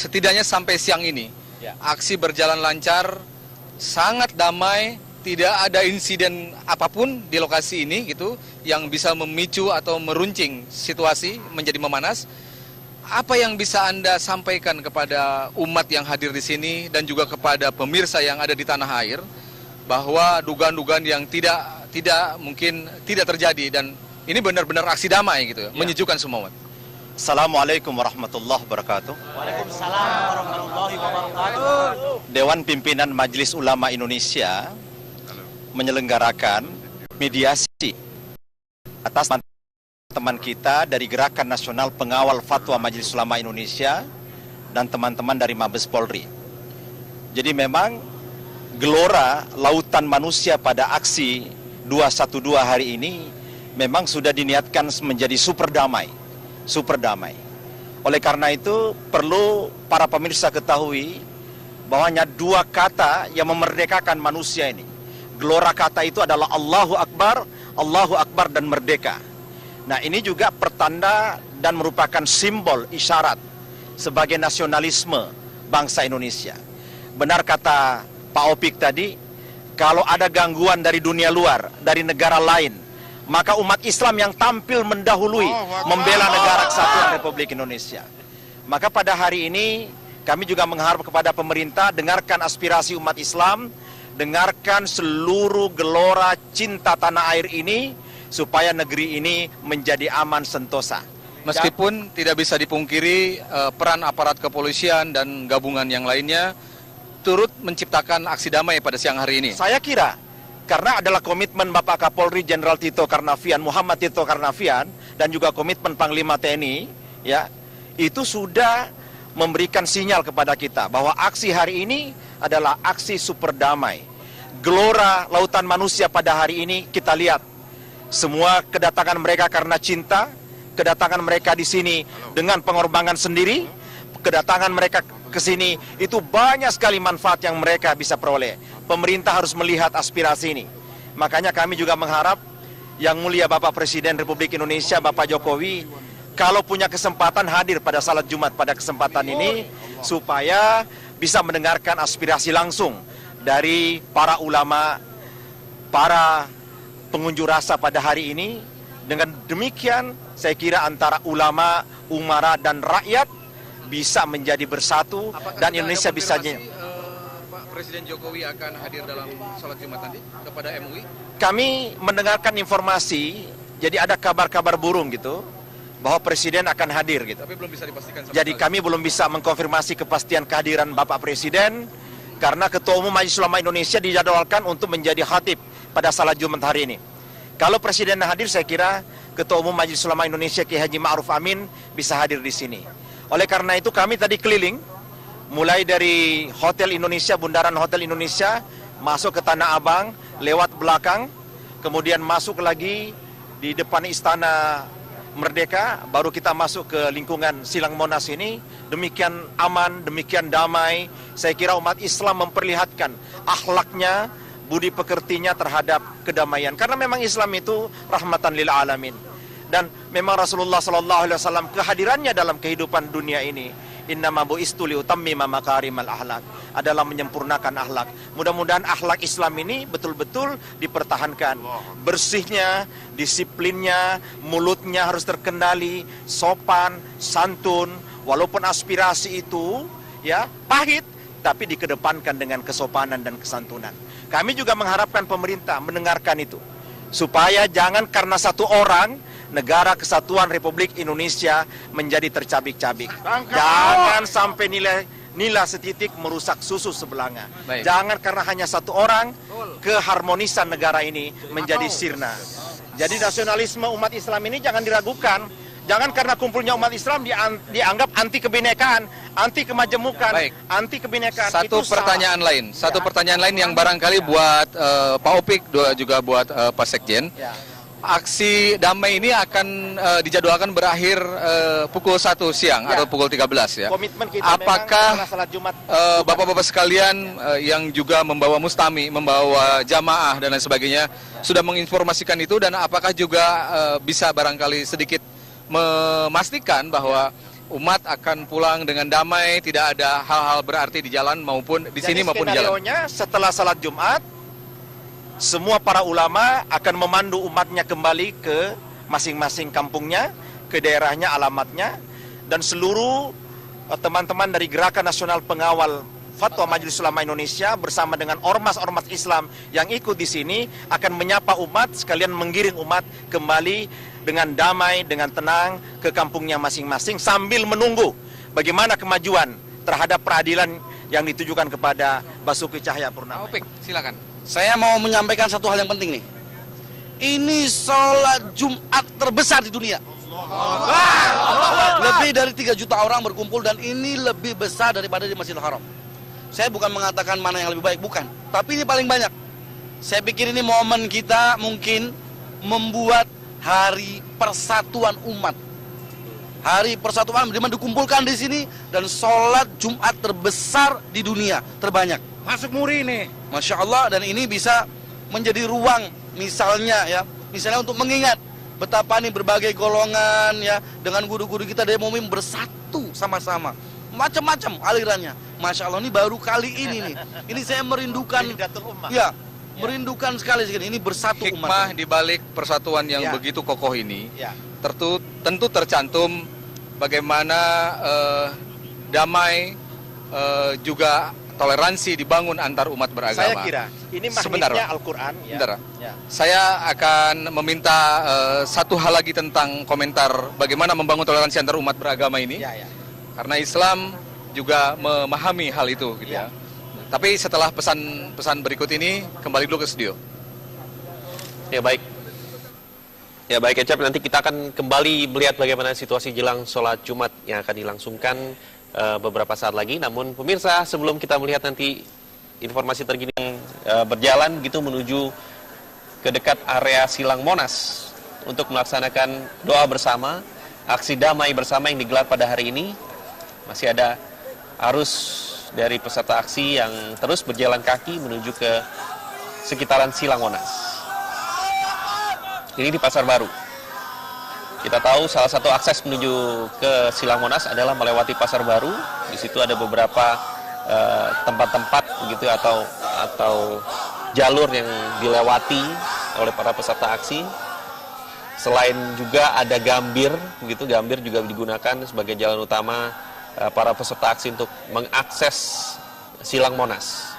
setidaknya sampai siang ini aksi berjalan lancar, sangat damai, tidak ada insiden apapun di lokasi ini gitu yang bisa memicu atau meruncing situasi menjadi memanas. Apa yang bisa Anda sampaikan kepada umat yang hadir di sini dan juga kepada pemirsa yang ada di tanah air bahwa dugaan-dugaan yang tidak mungkin tidak terjadi dan ini benar-benar aksi damai gitu, menyejukkan semua umat. Assalamualaikum warahmatullahi wabarakatuh. Waalaikumsalam warahmatullahi wabarakatuh. Dewan Pimpinan Majelis Ulama Indonesia menyelenggarakan mediasi atas teman kita dari Gerakan Nasional Pengawal Fatwa Majelis Ulama Indonesia dan teman-teman dari Mabes Polri. Jadi memang gelora lautan manusia pada aksi 212 hari ini memang sudah diniatkan menjadi super damai. Oleh karena itu perlu para pemirsa ketahui bahwa hanya dua kata yang memerdekakan manusia ini. Gelora kata itu adalah Allahu Akbar dan merdeka. Nah, ini juga pertanda dan merupakan simbol isyarat sebagai nasionalisme bangsa Indonesia. Benar kata Pak Opik tadi, kalau ada gangguan dari dunia luar, dari negara lain, maka umat Islam yang tampil mendahului membela negara kesatuan Republik Indonesia. Maka pada hari ini kami juga mengharap kepada pemerintah, dengarkan aspirasi umat Islam, dengarkan seluruh gelora cinta tanah air ini, supaya negeri ini menjadi aman sentosa. Meskipun tidak bisa dipungkiri peran aparat kepolisian dan gabungan yang lainnya turut menciptakan aksi damai pada siang hari ini. Saya kira karena adalah komitmen Bapak Kapolri Jenderal Tito Karnavian, Muhammad Tito Karnavian, dan juga komitmen Panglima TNI, ya, itu sudah memberikan sinyal kepada kita bahwa aksi hari ini adalah aksi super damai. Gelora lautan manusia pada hari ini kita lihat. Semua kedatangan mereka karena cinta, kedatangan mereka di sini dengan pengorbanan sendiri, kedatangan mereka ke sini itu banyak sekali manfaat yang mereka bisa peroleh. Pemerintah harus melihat aspirasi ini. Makanya kami juga mengharap Yang Mulia Bapak Presiden Republik Indonesia, Bapak Jokowi, kalau punya kesempatan hadir pada salat Jumat pada kesempatan ini, supaya bisa mendengarkan aspirasi langsung dari para ulama, para pengunjuk rasa pada hari ini. Dengan demikian, saya kira antara ulama, umara, dan rakyat bisa menjadi bersatu. Apakah dan Indonesia bisa... Pak Presiden Jokowi akan hadir dalam sholat Jumat nanti kepada MUI? Kami mendengarkan informasi, jadi ada kabar-kabar burung gitu, bahwa Presiden akan hadir gitu. Tapi belum bisa dipastikan. Jadi kami belum bisa mengkonfirmasi kepastian kehadiran Bapak Presiden, karena Ketua Umum Majelis Ulama Indonesia dijadwalkan untuk menjadi khatib pada salat Jumat hari ini. Kalau Presiden hadir, saya kira Ketua Umum Majelis Ulama Indonesia Kiai Haji Ma'ruf Amin bisa hadir di sini. Oleh karena itu kami tadi keliling, mulai dari Hotel Indonesia, Bundaran Hotel Indonesia, masuk ke Tanah Abang, lewat belakang, kemudian masuk lagi di depan Istana Merdeka, baru kita masuk ke lingkungan Silang Monas ini. Demikian aman, demikian damai. Saya kira umat Islam memperlihatkan akhlaknya, budi pekertinya terhadap kedamaian. Karena memang Islam itu rahmatan lil alamin. Dan memang Rasulullah SAW kehadirannya dalam kehidupan dunia ini, innama bu'istu liutammima makarimal akhlak, adalah menyempurnakan akhlak. Mudah-mudahan akhlak Islam ini betul-betul dipertahankan. Bersihnya, disiplinnya, mulutnya harus terkendali, sopan, santun, walaupun aspirasi itu ya pahit, tapi dikedepankan dengan kesopanan dan kesantunan. Kami juga mengharapkan pemerintah mendengarkan itu, supaya jangan karena satu orang negara kesatuan Republik Indonesia menjadi tercabik-cabik. Jangan sampai nilai setitik merusak susu sebelanga. Baik. Jangan karena hanya satu orang keharmonisan negara ini menjadi sirna. Jadi nasionalisme umat Islam ini jangan diragukan. Jangan karena kumpulnya umat Islam dianggap anti kebinekaan, anti kemajemukan, anti kebinekaan. Satu itu pertanyaan salah. lain, pertanyaan lain yang barangkali buat Pak Opik, juga buat Pak Sekjen. Ya. Aksi damai ini akan dijadwalkan berakhir pukul 1 siang atau pukul 13 ya. Komitmen kita apakah memang salat Jumat. Bapak-bapak sekalian yang juga membawa mustami, membawa jamaah dan lain sebagainya sudah menginformasikan itu, dan apakah juga bisa barangkali sedikit memastikan bahwa umat akan pulang dengan damai, tidak ada hal-hal berarti di jalan maupun di sini maupun di jalan. Skenarionya setelah salat Jumat, semua para ulama akan memandu umatnya kembali ke masing-masing kampungnya, ke daerahnya, alamatnya, dan seluruh teman-teman dari Gerakan Nasional Pengawal Fatwa Majelis Ulama Indonesia bersama dengan ormas-ormas Islam yang ikut di sini akan menyapa umat, sekalian menggiring umat kembali dengan damai, dengan tenang ke kampungnya masing-masing sambil menunggu bagaimana kemajuan terhadap peradilan yang ditujukan kepada Basuki Cahayapurnama. Taufik, silakan. Saya mau menyampaikan satu hal yang penting nih. Ini sholat Jumat terbesar di dunia. Lebih dari 3 juta orang berkumpul dan ini lebih besar daripada di Masjidil Haram. Saya bukan mengatakan mana yang lebih baik, bukan. Tapi ini paling banyak. Saya pikir ini momen kita mungkin membuat hari persatuan umat. Hari persatuan di mana dikumpulkan di sini dan sholat Jumat terbesar di dunia, terbanyak. Masuk muri nih. Masya Allah, dan ini bisa menjadi ruang misalnya untuk mengingat betapa nih berbagai golongan ya dengan guru-guru kita dari Mumim bersatu sama-sama. Macam-macam alirannya. Masya Allah, ini baru kali ini nih. Ini saya merindukan, ya, merindukan sekali ini bersatu umat. Hikmah di balik persatuan yang begitu kokoh ini, tentu tercantum bagaimana damai juga toleransi dibangun antar umat beragama. Saya kira ini magnetnya Al-Quran. Saya akan meminta satu hal lagi tentang komentar bagaimana membangun toleransi antar umat beragama ini. Karena Islam juga memahami hal itu, gitu ya. Tapi setelah pesan-pesan berikut ini, kembali dulu ke studio. Ya baik. Ya baik Ecep, nanti kita akan kembali melihat bagaimana situasi jelang sholat Jumat yang akan dilangsungkan beberapa saat lagi. Namun pemirsa, sebelum kita melihat nanti informasi terkini yang berjalan gitu menuju ke dekat area Silang Monas untuk melaksanakan doa bersama, aksi damai bersama yang digelar pada hari ini, masih ada arus dari peserta aksi yang terus berjalan kaki menuju ke sekitaran Silang Monas. Ini di Pasar Baru. Kita tahu salah satu akses menuju ke Silang Monas adalah melewati Pasar Baru. Di situ ada beberapa tempat-tempat begitu atau jalur yang dilewati oleh para peserta aksi. Selain juga ada Gambir, begitu Gambir juga digunakan sebagai jalan utama para peserta aksi untuk mengakses Silang Monas.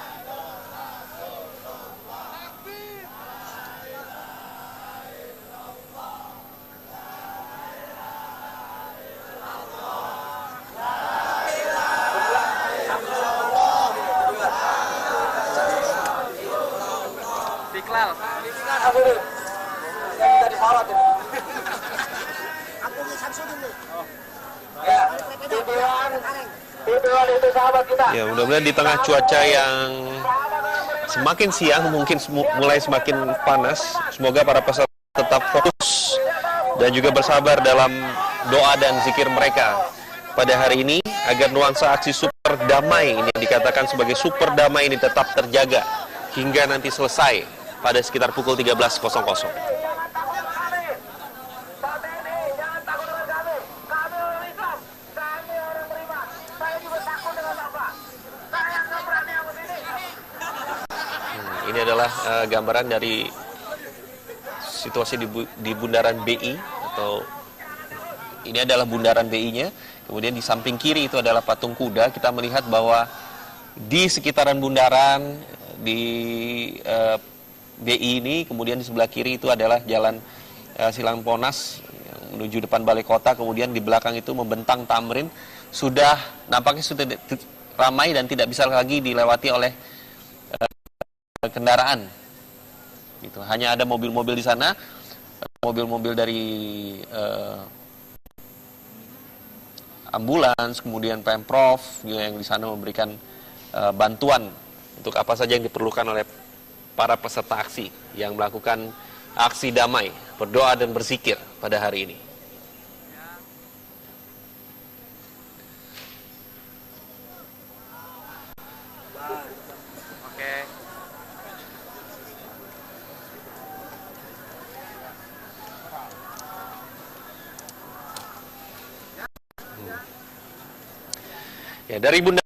Ya, mudah-mudahan di tengah cuaca yang semakin siang mungkin mulai semakin panas, semoga para peserta tetap fokus dan juga bersabar dalam doa dan zikir mereka pada hari ini agar nuansa aksi super damai ini yang dikatakan sebagai super damai ini tetap terjaga hingga nanti selesai pada sekitar pukul 13.00. Ini adalah gambaran dari situasi di Bundaran BI, atau ini adalah Bundaran BI-nya. Kemudian di samping kiri itu adalah patung kuda. Kita melihat bahwa di sekitaran bundaran di BI ini, kemudian di sebelah kiri itu adalah jalan Silang Monas yang menuju depan balai kota. Kemudian di belakang itu membentang Tamrin. Nampaknya sudah ramai dan tidak bisa lagi dilewati oleh kendaraan. Gitu. Hanya ada mobil-mobil di sana, mobil-mobil dari ambulans, kemudian Pemprov yang di sana memberikan bantuan untuk apa saja yang diperlukan oleh para peserta aksi yang melakukan aksi damai, berdoa dan berzikir pada hari ini. Ya, dari Bunda